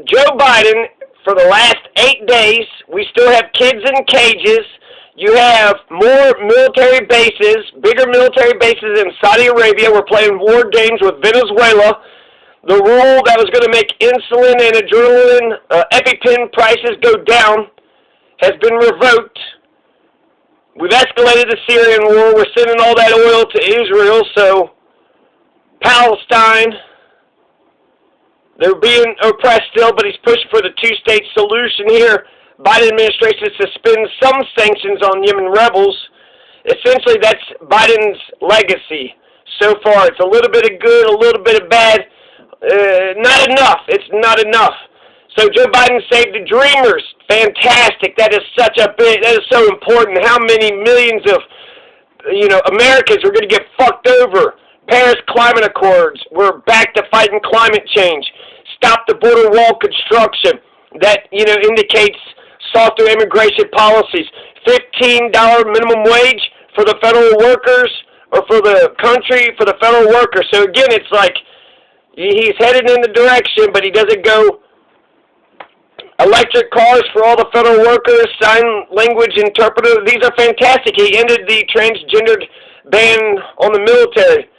Joe Biden, for the last 8 days, we still have kids in cages. You have more military bases, bigger military bases in Saudi Arabia. We're playing war games with Venezuela. The rule that was going to make insulin and adrenaline EpiPen prices go down has been revoked. We've escalated the Syrian war. We're sending all that oil to Israel, so Palestine, they're being oppressed still, but he's pushing for the two-state solution here. Biden administration suspends some sanctions on Yemen rebels. Essentially, that's Biden's legacy so far. It's a little bit of good, a little bit of bad. Not enough. It's not enough. So Joe Biden saved the dreamers. Fantastic. That is that is so important. How many millions of, Americans are going to get fucked over? Paris Climate Accords. We're back to fighting climate change. Stop the border wall construction. That, indicates softer immigration policies. $15 minimum wage for the federal workers, or for the country, for the federal workers. So again, it's like he's headed in the direction, but he doesn't go. Electric cars for all the federal workers, sign language interpreter. These are fantastic. He ended the transgendered ban on the military.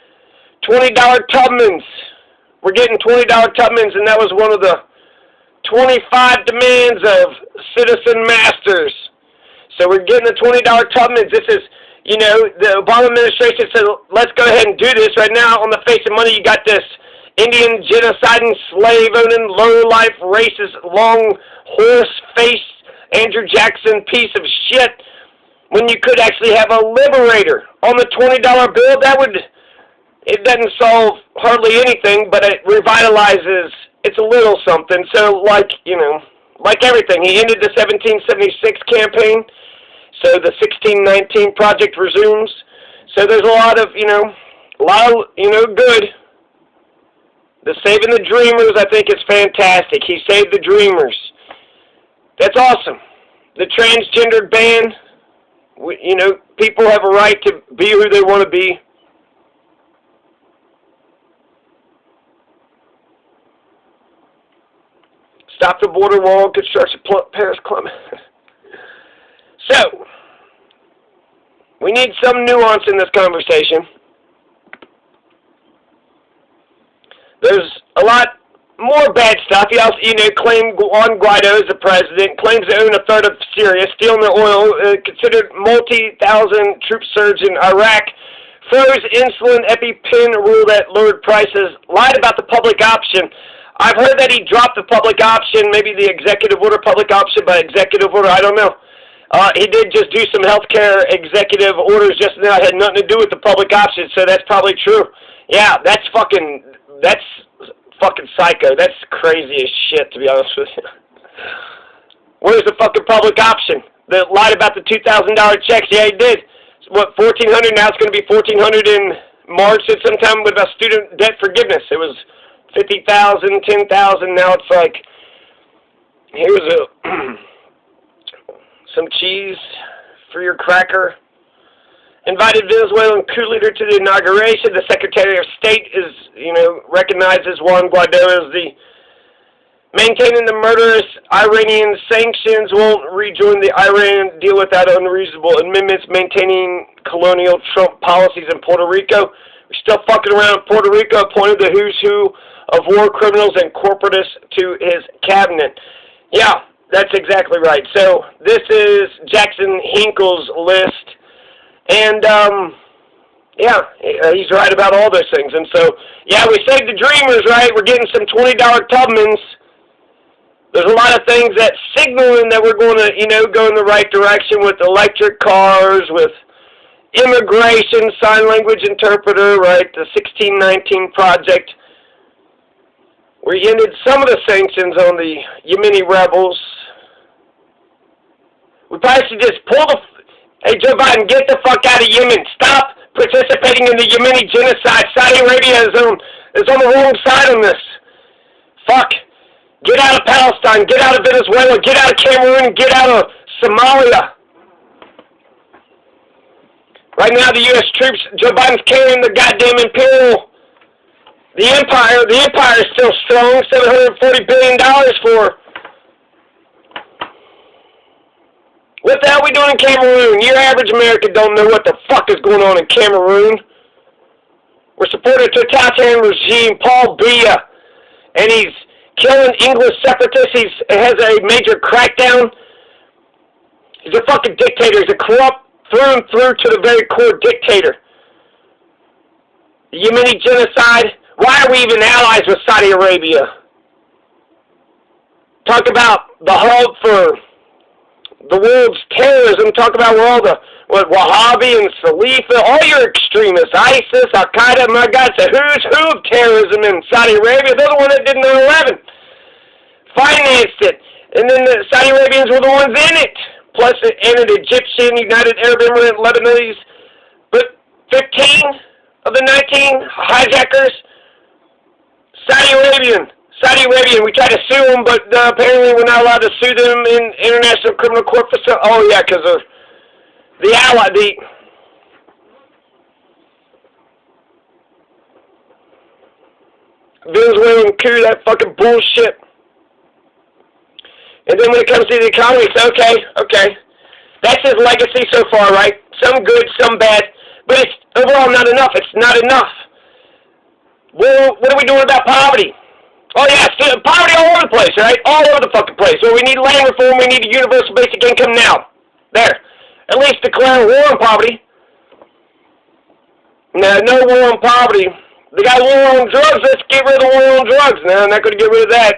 $20 Tubmans. We're getting $20 Tubmans, and that was one of the 25 demands of Citizen Masters. So we're getting the $20 Tubmans. This is, the Obama administration said, let's go ahead and do this. Right now, on the face of money, you got this Indian genociding, slave-owning, low-life, racist, long horse-faced Andrew Jackson piece of shit, when you could actually have a liberator on the $20 bill. It doesn't solve hardly anything, but it revitalizes. It's a little something. So, like everything, he ended the 1776 campaign, so the 1619 project resumes. So there's a lot of, good. The saving the dreamers, I think, is fantastic. He saved the dreamers. That's awesome. The transgendered ban, people have a right to be who they want to be. Stop the border wall construction, Paris Climate. So, we need some nuance in this conversation. There's a lot more bad stuff. He also, claimed Juan Guaido as the president, claims to own a third of Syria, stealing their oil, considered multi-thousand troop surge in Iraq, froze insulin EpiPen rule that lowered prices, lied about the public option. I've heard that he dropped the public option, maybe the executive order public option, but executive order, I don't know. He did just do some healthcare executive orders just now. It had nothing to do with the public option, so that's probably true. Yeah, that's fucking psycho. That's crazy as shit, to be honest with you. Where's the fucking public option? That lied about the $2,000 checks. Yeah, he did. What, $1,400? Now it's going to be $1,400 in March at some time with about student debt forgiveness. It was $50,000, $10,000. Now it's like, here's some cheese for your cracker. Invited Venezuelan coup leader to the inauguration. The Secretary of State is, recognizes Juan Guaido as the maintaining the murderous Iranian sanctions, won't rejoin the Iran deal without unreasonable amendments, maintaining colonial Trump policies in Puerto Rico. We're still fucking around in Puerto Rico, appointed the who's who of war criminals and corporatists to his cabinet. Yeah, that's exactly right. So this is Jackson Hinkle's list. And, he's right about all those things. And so, yeah, we saved the dreamers, right? We're getting some $20 Tubmans. There's a lot of things that signaling that we're going to, go in the right direction with electric cars, with immigration, sign language interpreter, right? The 1619 project. We ended some of the sanctions on the Yemeni rebels. We probably should just hey, Joe Biden, get the fuck out of Yemen. Stop participating in the Yemeni genocide. Saudi Arabia is on the wrong side on this. Fuck. Get out of Palestine. Get out of Venezuela. Get out of Cameroon. Get out of Somalia. Right now, the U.S. troops, Joe Biden's carrying the goddamn The empire is still strong. $740 billion for. What the hell are we doing in Cameroon? Your average American don't know what the fuck is going on in Cameroon. We're supporting a totalitarian regime, Paul Biya, and he's killing English separatists. He has a major crackdown. He's a fucking dictator. He's a corrupt, through and through to the very core dictator. The Yemeni genocide. Why are we even allies with Saudi Arabia? Talk about the hub for the world's terrorism. Talk about where all the Wahhabi and Salafis, all your extremists, ISIS, Al-Qaeda, my God, it's a who's who of terrorism in Saudi Arabia. They're the one that did 9/11. Financed it. And then the Saudi Arabians were the ones in it. Plus, and an Egyptian, United Arab Emirates, Lebanese. But 15 of the 19 hijackers, Saudi Arabian, we tried to sue them, but apparently we're not allowed to sue them in International Criminal Court for oh yeah, because of the ally, the Venezuelan coup, that fucking bullshit. And then when it comes to the economy, it's okay. That's his legacy so far, right? Some good, some bad, but it's overall not enough. It's not enough. Well, what are we doing about poverty? Oh yeah, poverty all over the place, right? All over the fucking place. So we need land reform, we need a universal basic income now. There. At least declare war on poverty. No war on poverty. They got war on drugs, let's get rid of the war on drugs. No, I'm not going to get rid of that.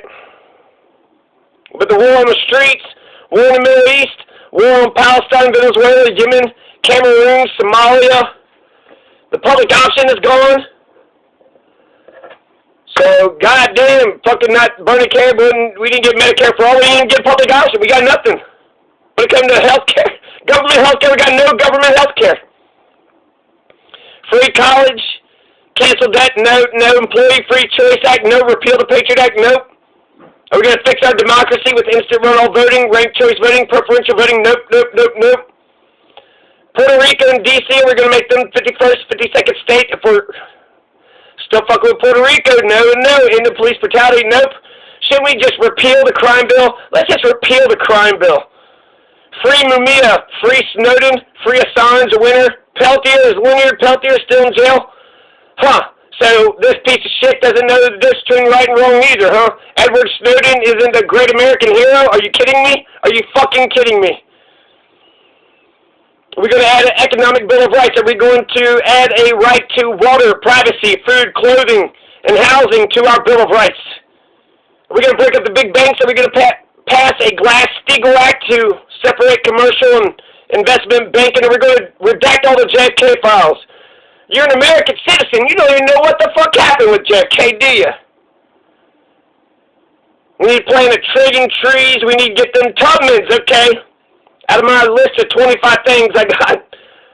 But the war on the streets, war in the Middle East, war on Palestine, Venezuela, Yemen, Cameroon, Somalia, the public option is gone. So, goddamn, fucking not Bernie care, we didn't get Medicare for all, we didn't get public option, we got nothing. When it comes to health care, government health care, we got no government health care. Free college, cancel debt, no Employee Free Choice Act, no repeal the Patriot Act, nope. Are we going to fix our democracy with instant runoff voting, ranked choice voting, preferential voting? Nope. Puerto Rico and D.C., we're going to make them 51st, 52nd state if we're still fucking with Puerto Rico. No. End of police brutality? Nope. Shouldn't we just repeal the crime bill? Let's just repeal the crime bill. Free Mumia, free Snowden, free Assange, a winner. Peltier is Leonard Peltier still in jail? So this piece of shit doesn't know the difference between right and wrong either, huh? Edward Snowden isn't a great American hero? Are you kidding me? Are you fucking kidding me? Are we going to add an economic bill of rights? Are we going to add a right to water, privacy, food, clothing, and housing to our bill of rights? Are we going to break up the big banks? Are we going to pass a Glass-Steagall Act to separate commercial and investment banking? Are we going to redact all the JFK files? You're an American citizen. You don't even know what the fuck happened with JFK, do you? We need to plant $1 trillion trees. We need to get them Tubmans, okay? Out of my list of 25 things, I got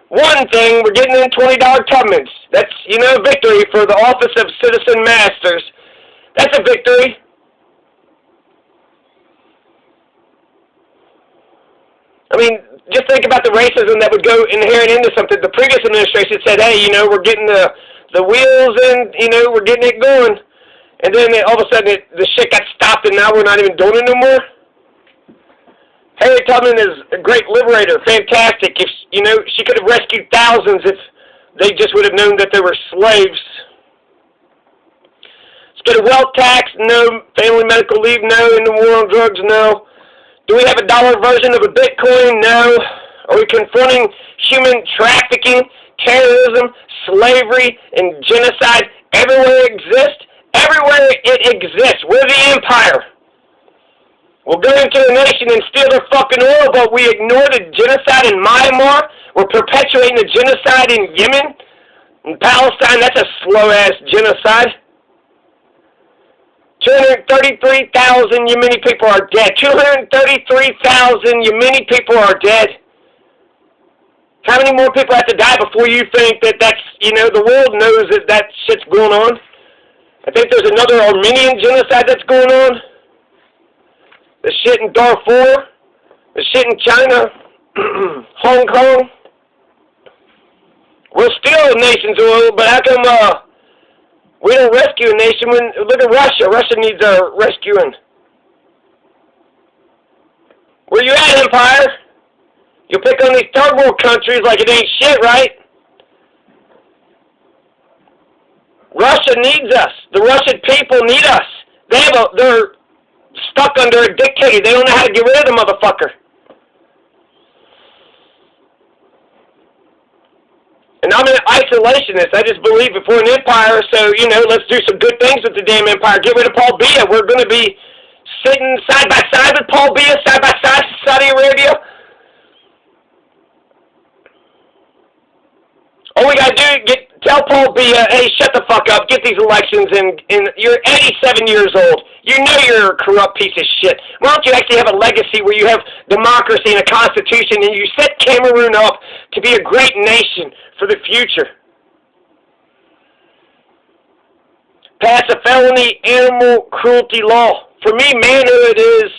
one thing. We're getting in $20 Tubmans. That's, victory for the Office of Citizen Masters. That's a victory. I mean, just think about the racism that would go inherent into something. The previous administration said, hey, we're getting the wheels in, we're getting it going. And then all of a sudden the shit got stopped and now we're not even doing it no more. Harriet Tubman is a great liberator, fantastic. If she could have rescued thousands if they just would have known that they were slaves. Let's get a wealth tax, no. Family medical leave, no. In the war on drugs, no. Do we have a dollar version of a Bitcoin? No. Are we confronting human trafficking, terrorism, slavery, and genocide everywhere it exists? Everywhere it exists. We're the empire. We'll go into a nation and steal their fucking oil, but we ignore the genocide in Myanmar. We're perpetuating the genocide in Yemen and Palestine. That's a slow-ass genocide. 233,000 Yemeni people are dead. 233,000 Yemeni people are dead. How many more people have to die before you think that that's, the world knows that shit's going on? I think there's another Armenian genocide that's going on. The shit in Darfur. The shit in China. Hong Kong. We're still a nation's oil, but how come, We don't rescue a nation when, look at Russia. Russia needs our rescuing. Where you at, Empire? You pick on these third world countries like it ain't shit, right? Russia needs us. The Russian people need us. They're stuck under a dictator. They don't know how to get rid of the motherfucker. And I'm an isolationist. I just believe if we're an empire, so, let's do some good things with the damn empire. Get rid of Paul Biya. We're going to be sitting side by side with Paul Biya, side by side with Saudi Arabia. All we got to do is tell Paul Biya, hey, shut the fuck up, get these elections, and you're 87 years old. You know you're a corrupt piece of shit. Why don't you actually have a legacy where you have democracy and a constitution, and you set Cameroon up to be a great nation for the future? Pass a felony animal cruelty law. For me, manhood is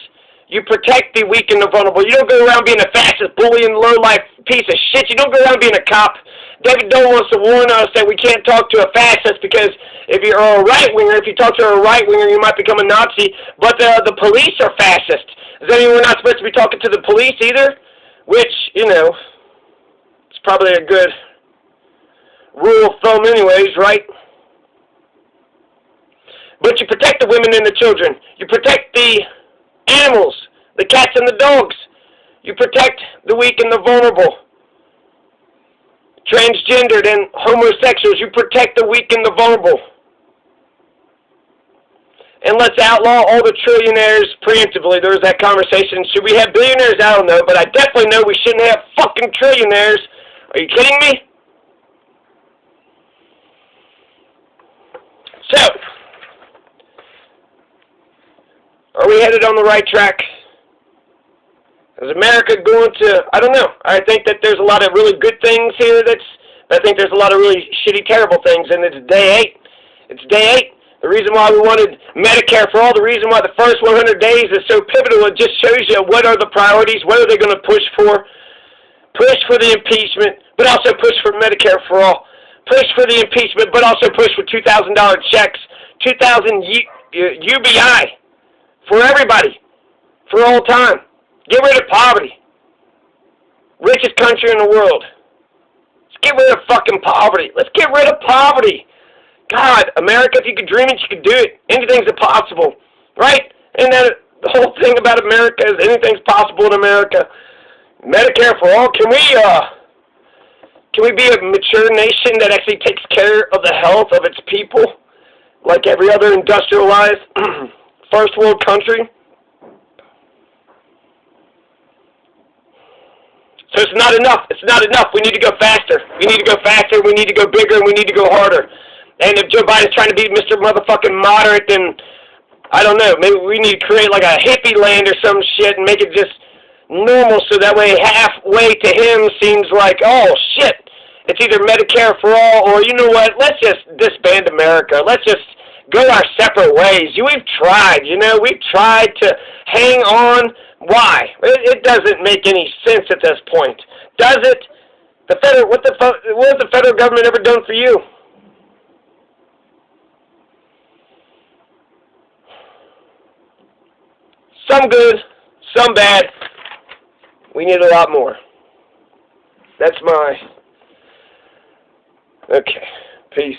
you protect the weak and the vulnerable. You don't go around being a fascist, bullying, low-life piece of shit. You don't go around being a cop. David Doe wants to warn us that we can't talk to a fascist because if you're a right-winger, if you talk to a right-winger, you might become a Nazi. But the police are fascist. Does that mean we're not supposed to be talking to the police either? Which, it's probably a good rule of thumb anyways, right? But you protect the women and the children. You protect the animals, the cats and the dogs. You protect the weak and the vulnerable. Transgendered and homosexuals, you protect the weak and the vulnerable. And let's outlaw all the trillionaires preemptively. There was that conversation. Should we have billionaires? I don't know, but I definitely know we shouldn't have fucking trillionaires. Are you kidding me? So, are we headed on the right track? Is America going to, I don't know. I think that there's a lot of really good things here I think there's a lot of really shitty, terrible things, and it's day 8. It's day 8. The reason why we wanted Medicare for all, the reason why the first 100 days is so pivotal, it just shows you what are the priorities, what are they going to push for. Push for the impeachment, but also push for Medicare for all. Push for the impeachment, but also push for $2,000 checks, $2,000 UBI for everybody, for all time. Get rid of poverty. Richest country in the world. Let's get rid of fucking poverty. Let's get rid of poverty. God, America, if you could dream it, you could do it. Anything's possible, right? And then the whole thing about America is anything's possible in America. Medicare for all. Can we be a mature nation that actually takes care of the health of its people, like every other industrialized first world country? So it's not enough. It's not enough. We need to go faster. We need to go faster. We need to go bigger. And we need to go harder. And if Joe Biden's trying to be Mr. Motherfucking Moderate, then I don't know. Maybe we need to create like a hippie land or some shit and make it just normal so that way halfway to him seems like, oh, shit. It's either Medicare for all or, you know what, let's just disband America. Let's just go our separate ways. We've tried, we've tried to hang on. Why? It doesn't make any sense at this point. Does it? What has the federal government ever done for you? Some good, some bad. We need a lot more. That's my... Okay. Peace.